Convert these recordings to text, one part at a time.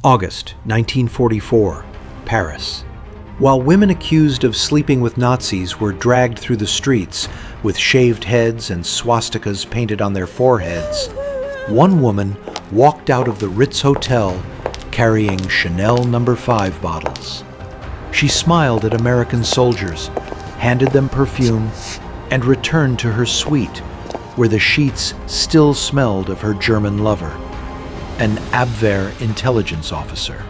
August 1944, Paris. While women accused of sleeping with Nazis were dragged through the streets with shaved heads and swastikas painted on their foreheads, one woman walked out of the Ritz hotel carrying Chanel No. 5 bottles. She smiled at American soldiers, handed them perfume, and returned to her suite, where the sheets still smelled of her German lover, an Abwehr intelligence officer.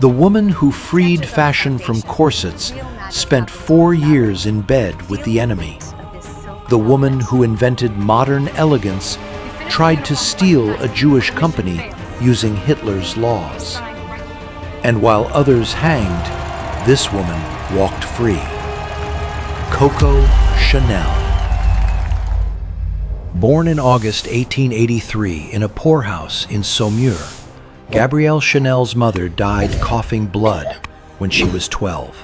The woman who freed fashion from corsets spent 4 years in bed with the enemy. The woman who invented modern elegance tried to steal a Jewish company using Hitler's laws. And while others hanged, this woman walked free. Coco Chanel. Born in August 1883 in a poorhouse in Saumur, Gabrielle Chanel's mother died coughing blood when she was 12.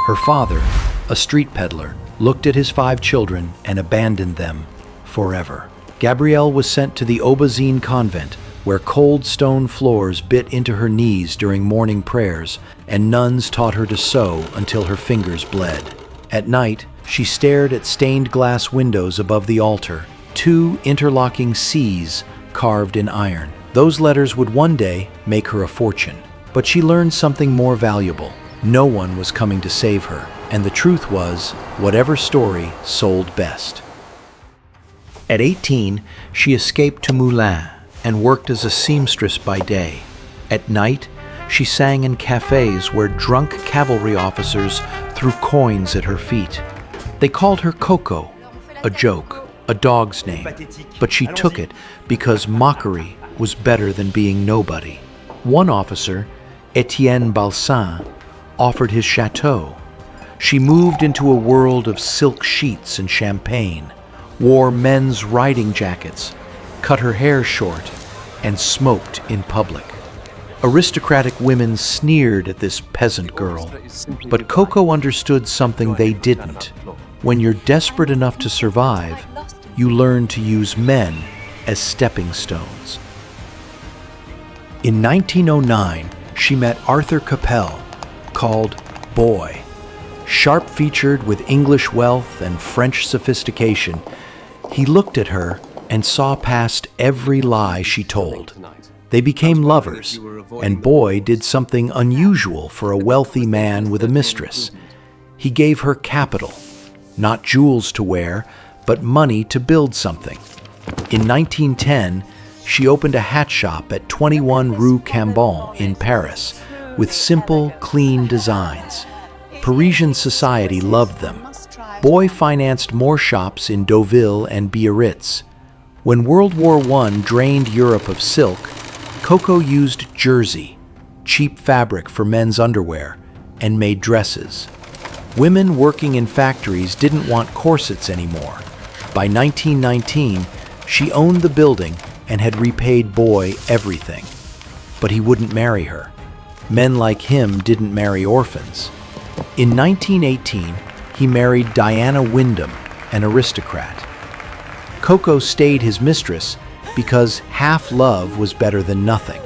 Her father, a street peddler, looked at his 5 children and abandoned them forever. Gabrielle was sent to the Aubazine convent, where cold stone floors bit into her knees during morning prayers, and nuns taught her to sew until her fingers bled. At night, she stared at stained glass windows above the altar, 2 interlocking C's carved in iron. Those letters would one day make her a fortune. But she learned something more valuable. No one was coming to save her, and the truth was, whatever story sold best. At 18, she escaped to Moulins and worked as a seamstress by day. At night, she sang in cafes where drunk cavalry officers threw coins at her feet. They called her Coco, a joke, a dog's name, but she took it because mockery was better than being nobody. One officer, Etienne Balsan, offered his chateau. She moved into a world of silk sheets and champagne, wore men's riding jackets, cut her hair short, and smoked in public. Aristocratic women sneered at this peasant girl, but Coco understood something they didn't. When you're desperate enough to survive, you learn to use men as stepping stones. In 1909, she met Arthur Capel, called Boy. Sharp-featured with English wealth and French sophistication, he looked at her and saw past every lie she told. They became lovers, and Boy did something unusual for a wealthy man with a mistress. He gave her capital, not jewels to wear, but money to build something. In 1910, she opened a hat shop at 21 Rue Cambon in Paris with simple, clean designs. Parisian society loved them. Boy financed more shops in Deauville and Biarritz. When World War I drained Europe of silk, Coco used jersey, cheap fabric for men's underwear, and made dresses. Women working in factories didn't want corsets anymore. By 1919, she owned the building and had repaid Boy everything. But he wouldn't marry her. Men like him didn't marry orphans. In 1918, he married Diana Wyndham, an aristocrat. Coco stayed his mistress because half love was better than nothing.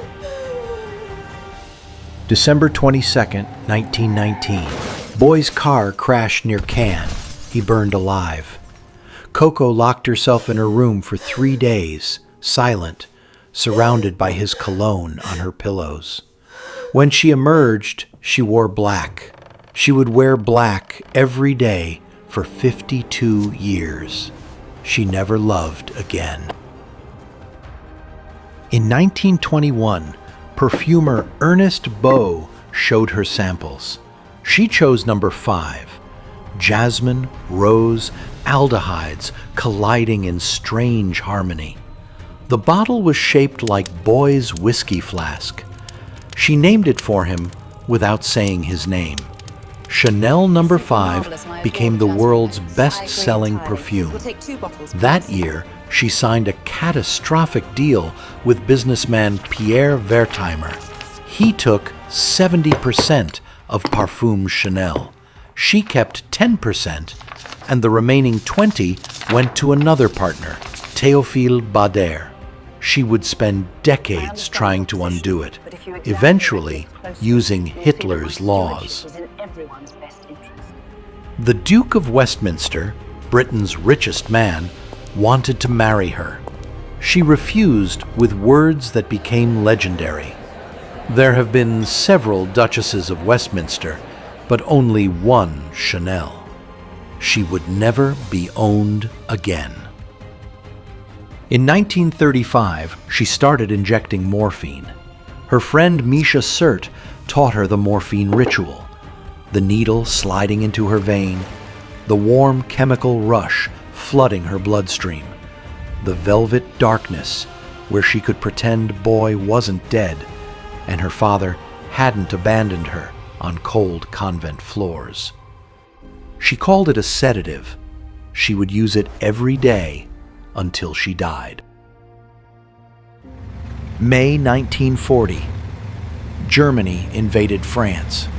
December 22, 1919. Boy's car crashed near Cannes. He burned alive. Coco locked herself in her room for 3 days, silent, surrounded by his cologne on her pillows. When she emerged, she wore black. She would wear black every day for 52 years. She never loved again. In 1921, perfumer Ernest Beau showed her samples. She chose No. 5. Jasmine, rose, aldehydes colliding in strange harmony. The bottle was shaped like Boy's whiskey flask. She named it for him without saying his name. Chanel No. 5 became the world's best-selling perfume. That year, she signed a catastrophic deal with businessman Pierre Wertheimer. He took 70% of Parfum Chanel. She kept 10%, and the remaining 20% went to another partner, Théophile Bader. She would spend decades trying to undo it. eventually using Hitler's laws. The Duke of Westminster, Britain's richest man, wanted to marry her. She refused with words that became legendary. There have been several Duchesses of Westminster, but only one Chanel. She would never be owned again. In 1935, she started injecting morphine. Her friend Misha Sert taught her the morphine ritual, the needle sliding into her vein, the warm chemical rush flooding her bloodstream, the velvet darkness where she could pretend Boy wasn't dead and her father hadn't abandoned her on cold convent floors. She called it a sedative. She would use it every day until she died. May 1940. Germany invaded France.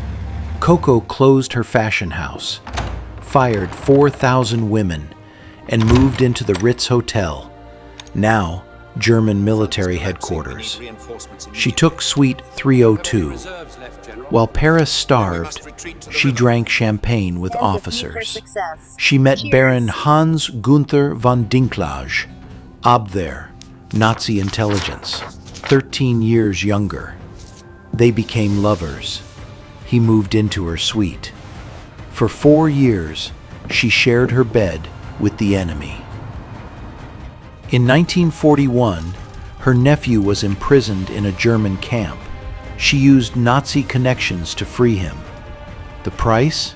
Coco closed her fashion house, fired 4,000 women, and moved into the Ritz Hotel, now German military headquarters. She took Suite 302. While Paris starved, she drank champagne with officers. She met Baron Hans Gunther von Dinklage, Abwehr, Nazi intelligence, 13 years younger. They became lovers. He moved into her suite. For 4 years, she shared her bed with the enemy. In 1941, her nephew was imprisoned in a German camp. She used Nazi connections to free him. The price?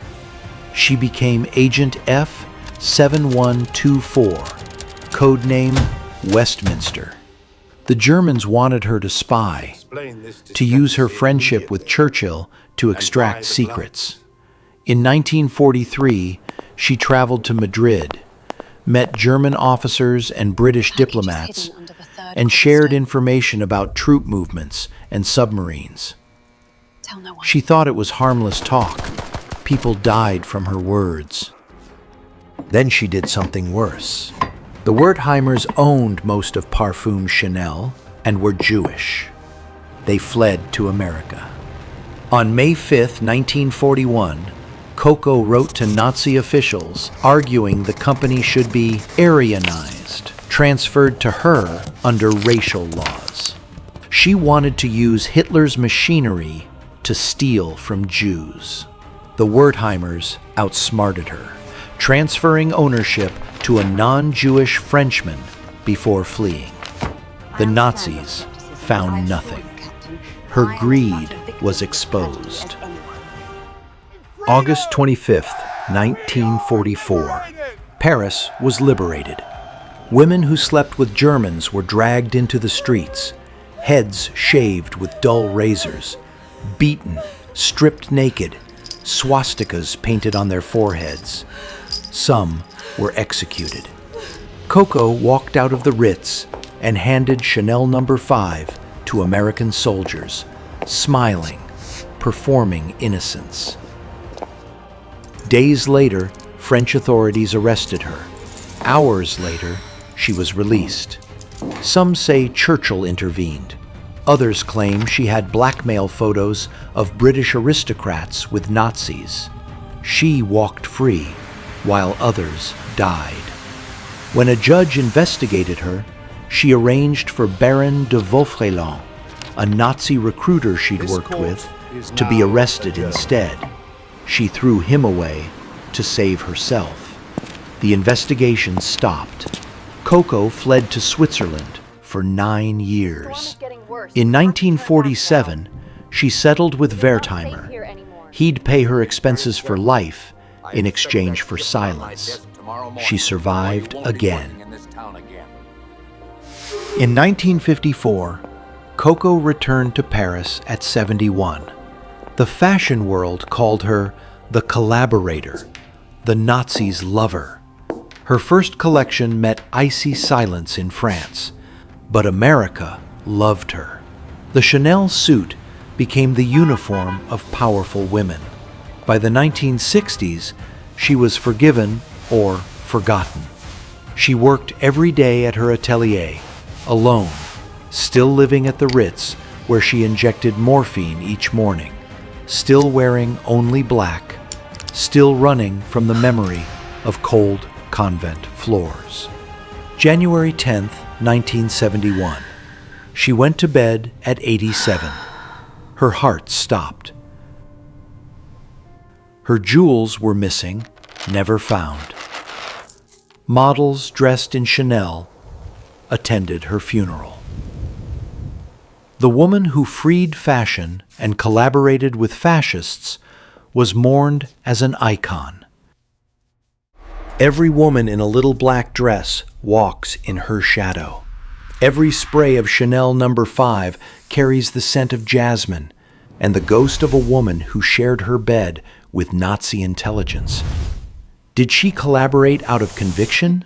She became Agent F7124, codename Westminster. The Germans wanted her to spy, to use her friendship with Churchill to extract secrets. In 1943, she traveled to Madrid, met German officers and British diplomats, and shared information about troop movements and submarines. She thought it was harmless talk. People died from her words. Then she did something worse. The Wertheimers owned most of Parfum Chanel and were Jewish. They fled to America. On May 5, 1941, Coco wrote to Nazi officials arguing the company should be Aryanized, transferred to her under racial laws. She wanted to use Hitler's machinery to steal from Jews. The Wertheimers outsmarted her, transferring ownership to a non-Jewish Frenchman before fleeing. The Nazis found nothing. Her greed was exposed. August 25, 1944. Paris was liberated. Women who slept with Germans were dragged into the streets, heads shaved with dull razors, beaten, stripped naked, swastikas painted on their foreheads. Some were executed. Coco walked out of the Ritz and handed Chanel No. 5 to American soldiers, smiling, performing innocence. Days later, French authorities arrested her. Hours later, she was released. Some say Churchill intervened. Others claim she had blackmail photos of British aristocrats with Nazis. She walked free, while others died. When a judge investigated her, she arranged for Baron de Vaufrelon, a Nazi recruiter she'd worked with, to be arrested instead. She threw him away to save herself. The investigation stopped. Coco fled to Switzerland for 9 years. In 1947, she settled with Wertheimer. He'd pay her expenses for life in exchange for silence. She survived again. In 1954, Coco returned to Paris at 71. The fashion world called her the Collaborator, the Nazis' lover. Her first collection met icy silence in France, but America loved her. The Chanel suit became the uniform of powerful women. By the 1960s, she was forgiven or forgotten. She worked every day at her atelier, alone, still living at the Ritz where she injected morphine each morning, still wearing only black, still running from the memory of cold convent floors. January 10th, 1971. She went to bed at 87. Her heart stopped. Her jewels were missing, never found. Models dressed in Chanel attended her funeral. The woman who freed fashion and collaborated with fascists was mourned as an icon. Every woman in a little black dress walks in her shadow. Every spray of Chanel No. 5 carries the scent of jasmine and the ghost of a woman who shared her bed with Nazi intelligence. Did she collaborate out of conviction,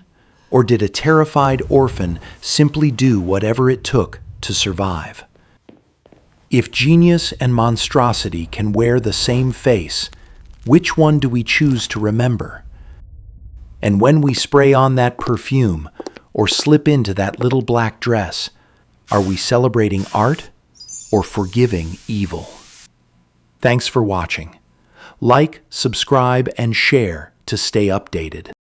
or did a terrified orphan simply do whatever it took to survive? If genius and monstrosity can wear the same face, which one do we choose to remember? And when we spray on that perfume or slip into that little black dress, are we celebrating art or forgiving evil? Thanks for watching. Like, subscribe, and share to stay updated.